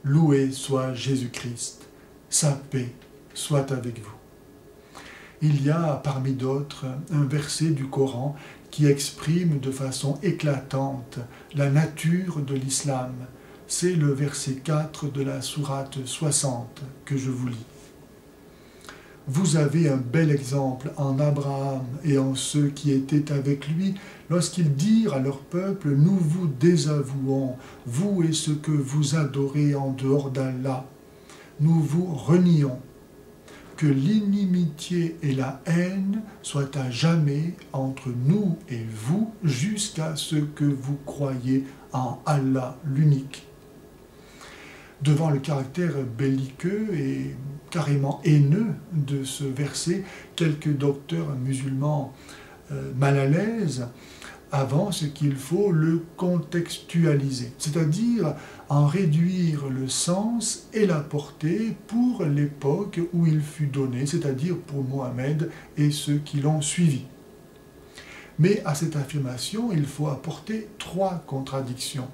Loué soit Jésus-Christ, sa paix soit avec vous. Il y a parmi d'autres un verset du Coran qui exprime de façon éclatante la nature de l'islam. C'est le verset 4 de la sourate 60 que je vous lis. Vous avez un bel exemple en Abraham et en ceux qui étaient avec lui, lorsqu'ils dirent à leur peuple, nous vous désavouons, vous et ceux que vous adorez en dehors d'Allah. Nous vous renions. Que l'inimitié et la haine soient à jamais entre nous et vous, jusqu'à ce que vous croyez en Allah l'unique. Devant le caractère belliqueux et carrément haineux de ce verset, quelques docteurs musulmans mal à l'aise avancent qu'il faut le contextualiser, c'est-à-dire en réduire le sens et la portée pour l'époque où il fut donné, c'est-à-dire pour Mohammed et ceux qui l'ont suivi. Mais à cette affirmation, il faut apporter 3 contradictions.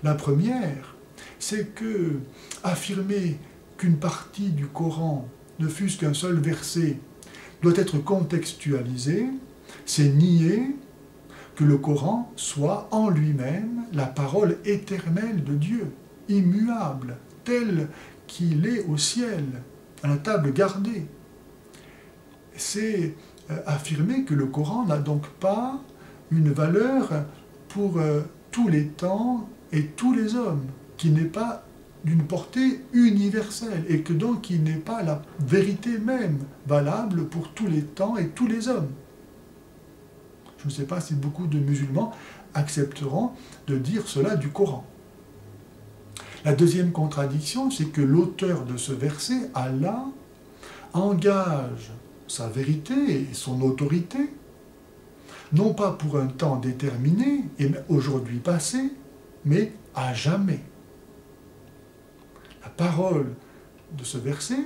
La première, c'est que affirmer qu'une partie du Coran, ne fût-ce qu'un seul verset, doit être contextualisé, c'est nier que le Coran soit en lui-même la parole éternelle de Dieu, immuable, tel qu'il est au ciel, à la table gardée. C'est affirmer que le Coran n'a donc pas une valeur pour tous les temps et tous les hommes, qui n'est pas d'une portée universelle, et que donc il n'est pas la vérité même valable pour tous les temps et tous les hommes. Je ne sais pas si beaucoup de musulmans accepteront de dire cela du Coran. La deuxième contradiction, c'est que l'auteur de ce verset, Allah, engage sa vérité et son autorité, non pas pour un temps déterminé, et aujourd'hui passé, mais à jamais. La parole de ce verset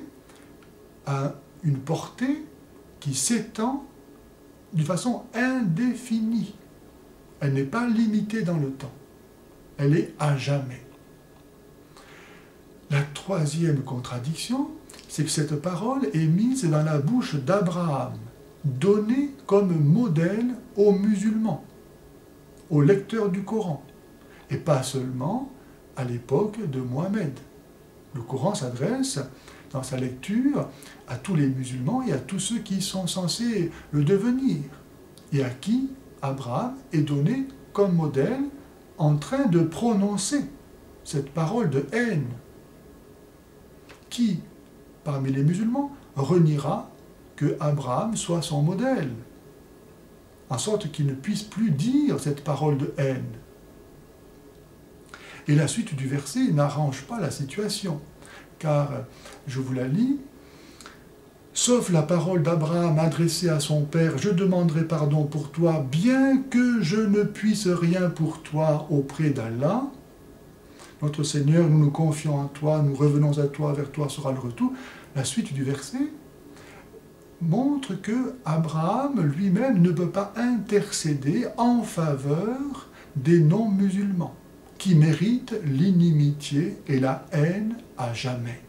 a une portée qui s'étend d'une façon indéfinie. Elle n'est pas limitée dans le temps. Elle est à jamais. La troisième contradiction, c'est que cette parole est mise dans la bouche d'Abraham, donnée comme modèle aux musulmans, aux lecteurs du Coran, et pas seulement à l'époque de Mohammed. Le Coran s'adresse, dans sa lecture, à tous les musulmans et à tous ceux qui sont censés le devenir, et à qui Abraham est donné comme modèle en train de prononcer cette parole de haine. Qui, parmi les musulmans, reniera que Abraham soit son modèle, en sorte qu'il ne puisse plus dire cette parole de haine. Et la suite du verset n'arrange pas la situation, car, je vous la lis, « Sauf la parole d'Abraham adressée à son père, je demanderai pardon pour toi, bien que je ne puisse rien pour toi auprès d'Allah. Notre Seigneur, nous nous confions en toi, nous revenons à toi, vers toi sera le retour. » La suite du verset montre que Abraham lui-même ne peut pas intercéder en faveur des non-musulmans, qui méritent l'inimitié et la haine à jamais.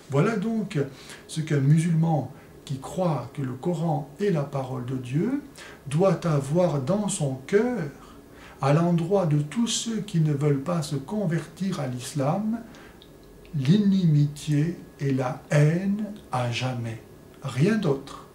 Voilà donc ce qu'un musulman qui croit que le Coran est la parole de Dieu doit avoir dans son cœur à l'endroit de tous ceux qui ne veulent pas se convertir à l'islam, l'inimitié et la haine à jamais. Rien d'autre.